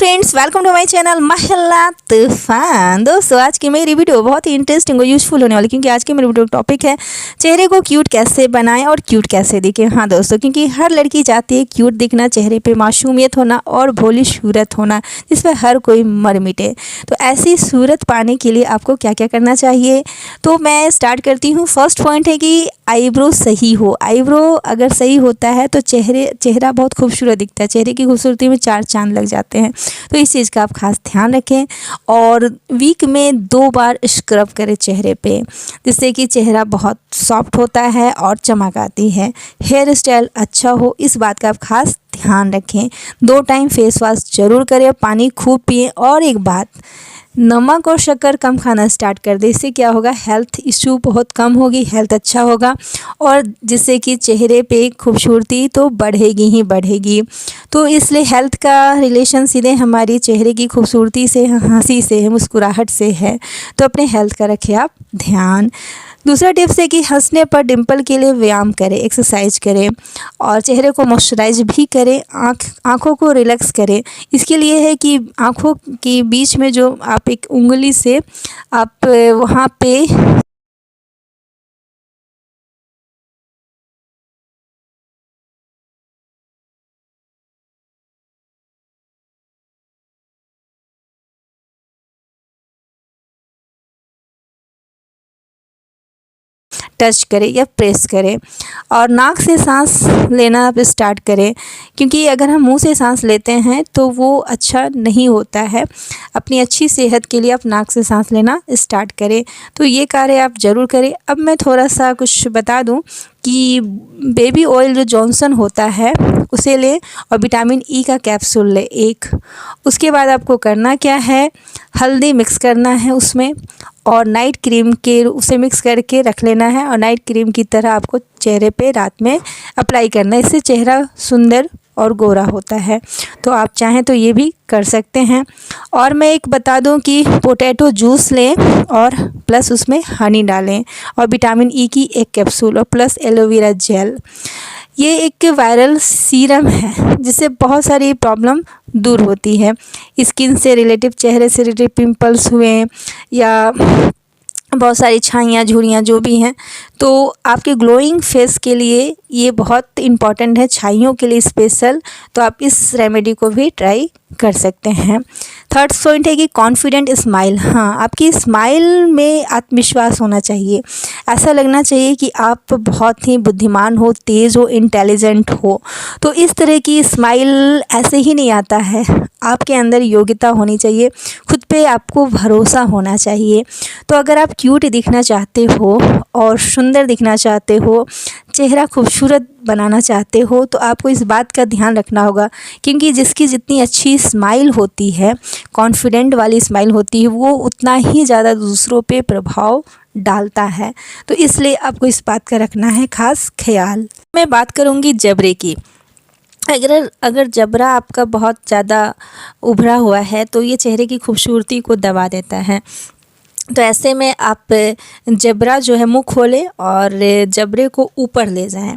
Friends, welcome to my channel Mashallah Toofan. दोस्तों, आज की मेरी वीडियो बहुत ही इंटरेस्टिंग और यूजफुल होने वाली, क्योंकि आज की मेरी वीडियो का टॉपिक है चेहरे को क्यूट कैसे बनाएं और क्यूट कैसे दिखे। हाँ दोस्तों, क्योंकि हर लड़की चाहती है क्यूट दिखना, चेहरे पे मासूमियत होना और भोली सूरत होना, जिस पर हर कोई मर मिटे। तो ऐसी सूरत पाने के लिए आपको क्या क्या करना चाहिए, तो मैं स्टार्ट करती हूँ। फर्स्ट पॉइंट है कि आईब्रो सही हो। आईब्रो अगर सही होता है तो चेहरा बहुत खूबसूरत दिखता है। चेहरे की खूबसूरती में चार चांद लग जाते हैं। तो इस चीज़ का आप खास ध्यान रखें और वीक में 2 बार स्क्रब करें चेहरे पे, जिससे कि चेहरा बहुत सॉफ्ट होता है और चमक आती है। हेयर स्टाइल अच्छा हो, इस बात का आप खास ध्यान रखें। 2 टाइम फेस वॉश जरूर करें, पानी खूब पिएं। और एक बात, नमक और शक्कर कम खाना स्टार्ट कर दे। इससे क्या होगा, हेल्थ इशू बहुत कम होगी, हेल्थ अच्छा होगा और जिससे कि चेहरे पे खूबसूरती तो बढ़ेगी ही बढ़ेगी। तो इसलिए हेल्थ का रिलेशन सीधे हमारी चेहरे की खूबसूरती से, हंसी से, मुस्कुराहट से है। तो अपने हेल्थ का रखें आप ध्यान। दूसरा टिप्स है कि हंसने पर डिंपल के लिए व्यायाम करें, एक्सरसाइज करें और चेहरे को मॉइस्चराइज भी करें। आँखों को रिलैक्स करें। इसके लिए है कि आँखों के बीच में जो आप एक उंगली से आप वहाँ पे टच करें या प्रेस करें और नाक से सांस लेना आप स्टार्ट करें, क्योंकि अगर हम मुंह से सांस लेते हैं तो वो अच्छा नहीं होता है। अपनी अच्छी सेहत के लिए आप नाक से सांस लेना स्टार्ट करें। तो ये कार्य आप ज़रूर करें। अब मैं थोड़ा सा कुछ बता दूं कि बेबी ऑयल जो जॉनसन होता है उसे लें और विटामिन ई का कैप्सूल लें एक। उसके बाद आपको करना क्या है, हल्दी मिक्स करना है उसमें और नाइट क्रीम के उसे मिक्स करके रख लेना है और नाइट क्रीम की तरह आपको चेहरे पे रात में अप्लाई करना है। इससे चेहरा सुंदर और गोरा होता है। तो आप चाहें तो ये भी कर सकते हैं। और मैं एक बता दूं कि पोटैटो जूस लें और प्लस उसमें हनी डालें और विटामिन ई की एक कैप्सूल और प्लस एलोवेरा जेल। ये एक वायरल सीरम है जिससे बहुत सारी प्रॉब्लम दूर होती है। स्किन से रिलेटिव, चेहरे से रिलेटिव पिंपल्स हुए या बहुत सारी छाइयाँ झुर्रियाँ जो भी हैं, तो आपके ग्लोइंग फेस के लिए ये बहुत इम्पॉर्टेंट है, छाइयों के लिए स्पेशल। तो आप इस रेमेडी को भी ट्राई कर सकते हैं। थर्ड पॉइंट है कि कॉन्फिडेंट स्माइल। हाँ, आपकी स्माइल में आत्मविश्वास होना चाहिए। ऐसा लगना चाहिए कि आप बहुत ही बुद्धिमान हो, तेज़ हो, इंटेलिजेंट हो। तो इस तरह की स्माइल ऐसे ही नहीं आता है, आपके अंदर योग्यता होनी चाहिए, खुद पे आपको भरोसा होना चाहिए। तो अगर आप क्यूट दिखना चाहते हो और सुंदर दिखना चाहते हो, चेहरा खूबसूरत बनाना चाहते हो, तो आपको इस बात का ध्यान रखना होगा, क्योंकि जिसकी जितनी अच्छी स्माइल होती है, कॉन्फिडेंट वाली स्माइल होती है, वो उतना ही ज़्यादा दूसरों पे प्रभाव डालता है। तो इसलिए आपको इस बात का रखना है खास ख्याल। मैं बात करूँगी जबड़े की। अगर जबड़ा आपका बहुत ज़्यादा उभरा हुआ है तो ये चेहरे की खूबसूरती को दबा देता है। तो ऐसे में आप जबड़ा जो है मुँह खोलें और जबड़े को ऊपर ले जाएं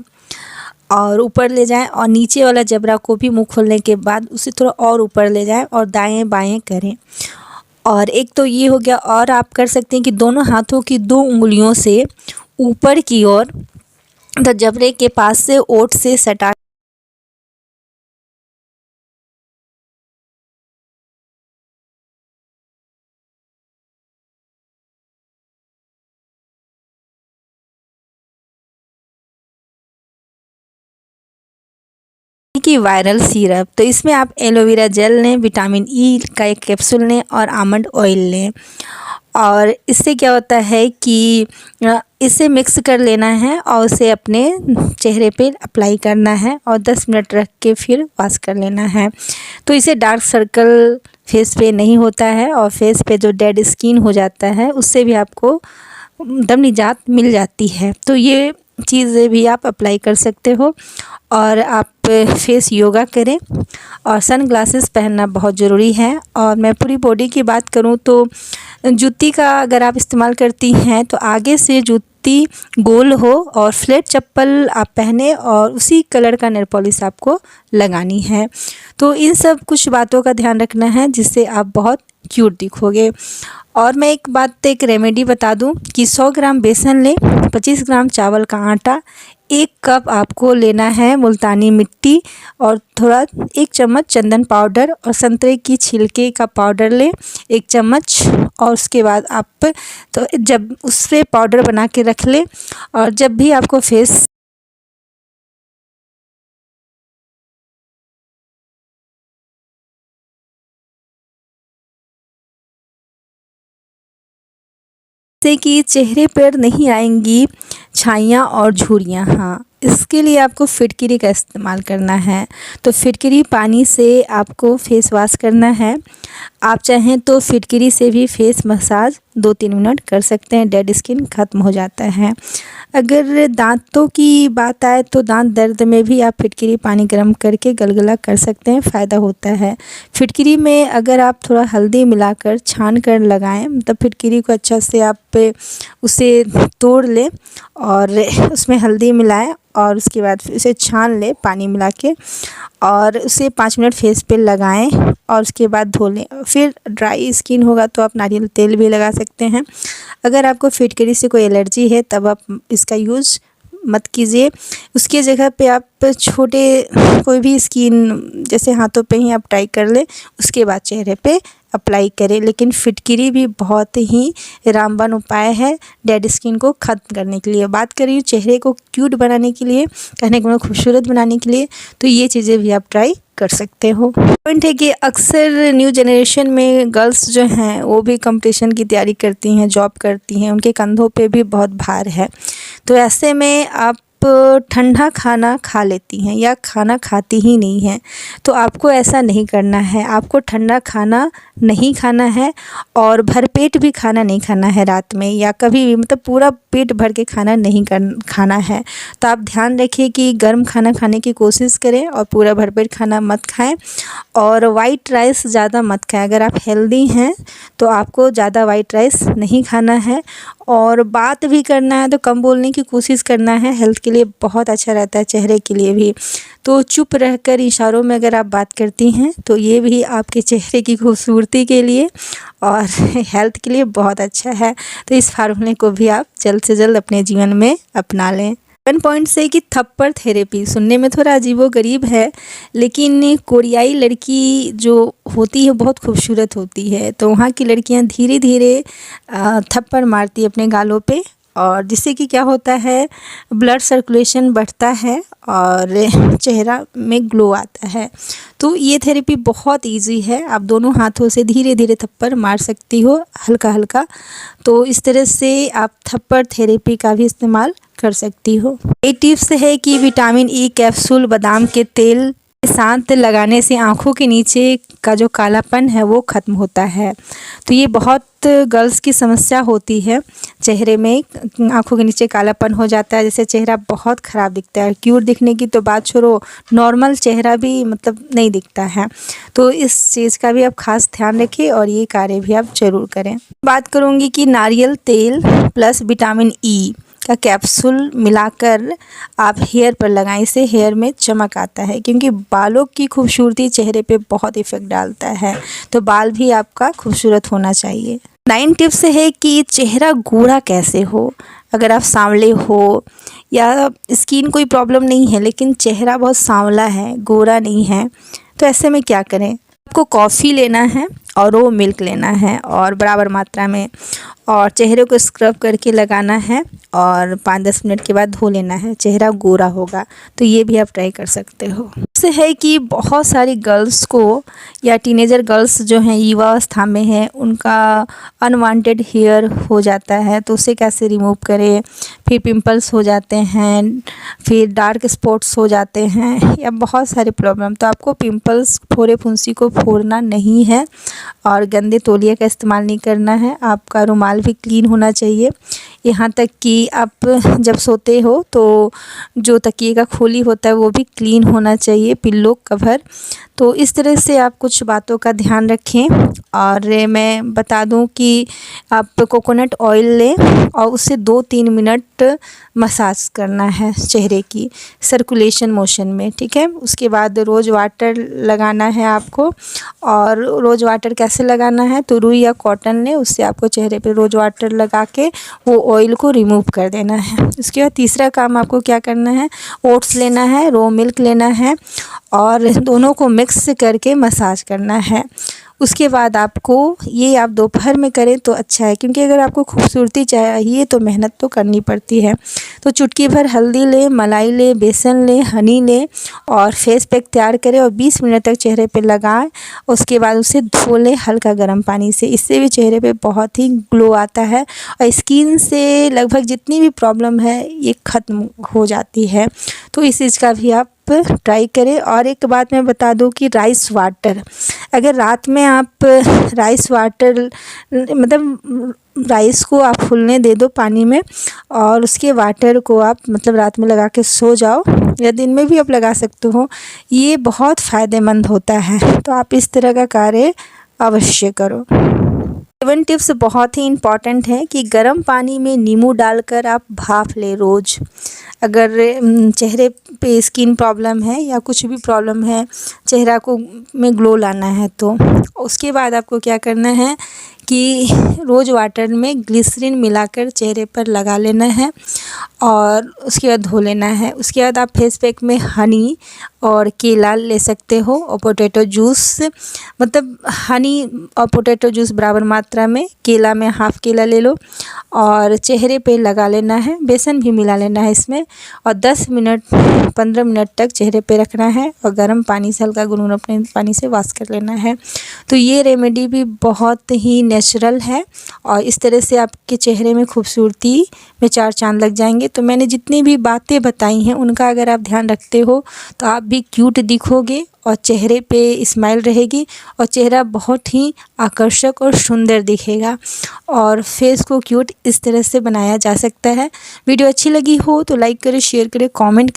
और नीचे वाला जबड़ा को भी मुँह खोलने के बाद उसे थोड़ा और ऊपर ले जाएं और दाएं बाएं करें। और एक तो ये हो गया, और आप कर सकते हैं कि दोनों हाथों की 2 उंगलियों से ऊपर की ओर जबड़े के पास से ओंठ से सटा की वायरल सिरप। तो इसमें आप एलोवेरा जेल लें, विटामिन ई का एक कैप्सूल लें और आमंड ऑयल लें। और इससे क्या होता है कि इसे मिक्स कर लेना है और उसे अपने चेहरे पे अप्लाई करना है और 10 मिनट रख के फिर वॉश कर लेना है। तो इससे डार्क सर्कल फेस पे नहीं होता है और फेस पे जो डेड स्किन हो जाता है उससे भी आपको दम निजात मिल जाती है। तो ये चीज़ें भी आप अप्लाई कर सकते हो। और आप फेस योगा करें और सन ग्लासेस पहनना बहुत ज़रूरी है। और मैं पूरी बॉडी की बात करूं तो जूती का अगर आप इस्तेमाल करती हैं तो आगे से मोती गोल हो और फ्लैट चप्पल आप पहने और उसी कलर का नेल पॉलिश आपको लगानी है। तो इन सब कुछ बातों का ध्यान रखना है जिससे आप बहुत क्यूट दिखोगे। और मैं एक रेमेडी बता दूं कि 100 ग्राम बेसन लें, 25 ग्राम चावल का आटा, 1 कप आपको लेना है मुल्तानी मिट्टी और थोड़ा 1 चम्मच चंदन पाउडर और संतरे की छिलके का पाउडर लें 1 चम्मच। और उसके बाद आप तो जब उससे पाउडर बना के रख लें और जब भी आपको फेस से कि चेहरे पर नहीं आएंगी छाइयाँ और झुर्रियाँ। हाँ, इसके लिए आपको फिटकिरी का इस्तेमाल करना है। तो फिटकिरी पानी से आपको फेस वॉश करना है। आप चाहें तो फिटकिरी से भी फेस मसाज 2-3 मिनट कर सकते हैं, डेड स्किन ख़त्म हो जाता है। अगर दांतों की बात आए तो दांत दर्द में भी आप फिटकिरी पानी गर्म करके गलगला कर सकते हैं, फ़ायदा होता है। फिटकिरी में अगर आप थोड़ा हल्दी मिलाकर छान कर लगाएं, मतलब फिटकिरी को अच्छा से आप उसे तोड़ लें और उसमें हल्दी मिलाएं और उसके बाद फिर उसे छान लें पानी मिला के और उसे 5 मिनट फेस पे लगाएं और उसके बाद धो लें। फिर ड्राई स्किन होगा तो आप नारियल तेल भी लगा सकते हैं। अगर आपको फिटकरी से कोई एलर्जी है तब आप इसका यूज़ मत कीजिए। उसकी जगह पे आप छोटे कोई भी स्किन जैसे हाथों पे ही आप ट्राई कर लें, उसके बाद चेहरे पे अप्लाई करें। लेकिन फिटकरी भी बहुत ही रामबाण उपाय है डेड स्किन को ख़त्म करने के लिए। बात करें चेहरे को क्यूट बनाने के लिए, कहने को खूबसूरत बनाने के लिए, तो ये चीज़ें भी आप ट्राई कर सकते हो। पॉइंट है कि अक्सर न्यू जनरेशन में गर्ल्स जो हैं वो भी कंपटीशन की तैयारी करती हैं, जॉब करती हैं, उनके कंधों पे भी बहुत भार है। तो ऐसे में आप ठंडा खाना खा लेती हैं या खाना खाती ही नहीं हैं, तो आपको ऐसा नहीं करना है। आपको ठंडा खाना नहीं खाना है और भरपेट भी खाना नहीं खाना है रात में या कभी भी, मतलब पूरा पेट भर के खाना नहीं खाना है। तो आप ध्यान रखिए कि गर्म खाना खाने की कोशिश करें और पूरा भरपेट खाना मत खाएं और वाइट राइस ज़्यादा मत खाएं। अगर आप हेल्दी हैं तो आपको ज़्यादा वाइट राइस नहीं खाना है और बात भी करना है तो कम बोलने की कोशिश करना है, हेल्थ के लिए बहुत अच्छा रहता है, चेहरे के लिए भी। तो चुप रहकर इशारों में अगर आप बात करती हैं तो ये भी आपके चेहरे की खूबसूरती के लिए और हेल्थ के लिए बहुत अच्छा है। तो इस फार्मूले को भी आप जल्द से जल्द अपने जीवन में अपना लें। 1 पॉइंट से कि थप्पड़ थेरेपी सुनने में थोड़ा अजीबोगरीब है, लेकिन कोरियाई लड़की जो होती है बहुत खूबसूरत होती है। तो वहाँ की लड़कियाँ धीरे धीरे थप्पड़ मारती है अपने गालों पे और जिससे कि क्या होता है, ब्लड सर्कुलेशन बढ़ता है और चेहरा में ग्लो आता है। तो ये थेरेपी बहुत इजी है, आप दोनों हाथों से धीरे धीरे थप्पड़ मार सकती हो, हल्का हल्का। तो इस तरह से आप थप्पड़ थेरेपी का भी इस्तेमाल कर सकती हो। एक टिप्स है कि विटामिन ई कैप्सूल बादाम के तेल के साथ लगाने से आँखों के नीचे का जो कालापन है वो ख़त्म होता है। तो ये बहुत गर्ल्स की समस्या होती है, चेहरे में आँखों के नीचे कालापन हो जाता है, जैसे चेहरा बहुत ख़राब दिखता है। क्यूट दिखने की तो बात छोड़ो, नॉर्मल चेहरा भी मतलब नहीं दिखता है। तो इस चीज़ का भी आप ख़ास ध्यान रखें और ये कार्य भी आप ज़रूर करें। बात करूँगी कि नारियल तेल प्लस विटामिन ई का कैप्सूल मिलाकर आप हेयर पर लगाएं, इससे हेयर में चमक आता है, क्योंकि बालों की खूबसूरती चेहरे पे बहुत इफ़ेक्ट डालता है। तो बाल भी आपका खूबसूरत होना चाहिए। 9 टिप्स है कि चेहरा गोरा कैसे हो। अगर आप सांवले हो या स्किन कोई प्रॉब्लम नहीं है लेकिन चेहरा बहुत सांवला है, गोरा नहीं है, तो ऐसे में क्या करें। आपको कॉफ़ी लेना है और वो मिल्क लेना है और बराबर मात्रा में, और चेहरे को स्क्रब करके लगाना है और 5-10 मिनट के बाद धो लेना है, चेहरा गोरा होगा। तो ये भी आप ट्राई कर सकते हो। इससे है कि बहुत सारी गर्ल्स को या टीनेजर गर्ल्स जो हैं युवावस्था में हैं, उनका अनवांटेड हेयर हो जाता है, तो उसे कैसे रिमूव करें। फिर पिंपल्स हो जाते हैं, फिर डार्क स्पॉट्स हो जाते हैं या बहुत सारे प्रॉब्लम। तो आपको पिंपल्स, फोड़े फुंसी को फोड़ना नहीं है और गंदे तौलिए का इस्तेमाल नहीं करना है। आपका रुमाल कवर भी क्लीन होना चाहिए। यहाँ तक कि आप जब सोते हो तो जो तकिए का खोली होता है वो भी क्लीन होना चाहिए, पिल्लो कवर। तो इस तरह से आप कुछ बातों का ध्यान रखें। और मैं बता दूं कि आप कोकोनट ऑयल लें और उससे 2-3 मिनट मसाज करना है चेहरे की सर्कुलेशन मोशन में, ठीक है। उसके बाद रोज़ वाटर लगाना है आपको। और रोज़ वाटर कैसे लगाना है, तो रुई या कॉटन लें, उससे आपको चेहरे पे रोज़ वाटर लगा के वो ऑयल को रिमूव कर देना है। उसके बाद तीसरा काम आपको क्या करना है, ओट्स लेना है, रो मिल्क लेना है और दोनों को मिक्स करके मसाज करना है। उसके बाद आपको ये आप दोपहर में करें तो अच्छा है, क्योंकि अगर आपको खूबसूरती चाहिए तो मेहनत तो करनी पड़ती है। तो चुटकी भर हल्दी लें, मलाई लें, बेसन लें, हनी लें और फेस पैक तैयार करें और 20 मिनट तक चेहरे पे लगाएं। उसके बाद उसे धो लें हल्का गर्म पानी से। इससे भी चेहरे पे बहुत ही ग्लो आता है और स्किन से लगभग जितनी भी प्रॉब्लम है ये ख़त्म हो जाती है। तो इस चीज़ का भी आप ट्राई करें। और एक बात मैं बता दूं कि राइस वाटर, अगर रात में आप राइस वाटर मतलब राइस को आप फूलने दे दो पानी में और उसके वाटर को आप मतलब रात में लगा के सो जाओ या दिन में भी आप लगा सकते हो, ये बहुत फ़ायदेमंद होता है। तो आप इस तरह का कार्य अवश्य करो। 7 टिप्स बहुत ही इम्पॉर्टेंट है कि गर्म पानी में नींबू डालकर आप भाप लें रोज़। अगर चेहरे पे स्किन प्रॉब्लम है या कुछ भी प्रॉब्लम है, चेहरा को में ग्लो लाना है, तो उसके बाद आपको क्या करना है कि रोज़ वाटर में ग्लिसरीन मिलाकर चेहरे पर लगा लेना है और उसके बाद धो लेना है। उसके बाद आप फेस पैक में हनी और केला ले सकते हो और पोटैटो जूस, मतलब हनी और पोटैटो जूस बराबर मात्रा में, केला में हाफ़ केला ले लो और चेहरे पे लगा लेना है। बेसन भी मिला लेना है इसमें और 10 मिनट 15 मिनट तक चेहरे पे रखना है और गर्म पानी से, हल्का गुनगुना पानी से वॉश कर लेना है। तो ये रेमेडी भी बहुत ही नेचुरल है और इस तरह से आपके चेहरे में खूबसूरती में 4 चांद लग जाएंगे। तो मैंने जितनी भी बातें बताई हैं उनका अगर आप ध्यान रखते हो तो आप भी क्यूट दिखोगे और चेहरे पे स्माइल रहेगी और चेहरा बहुत ही आकर्षक और सुंदर दिखेगा। और फेस को क्यूट इस तरह से बनाया जा सकता है। वीडियो अच्छी लगी हो तो लाइक करें, शेयर करें, कमेंट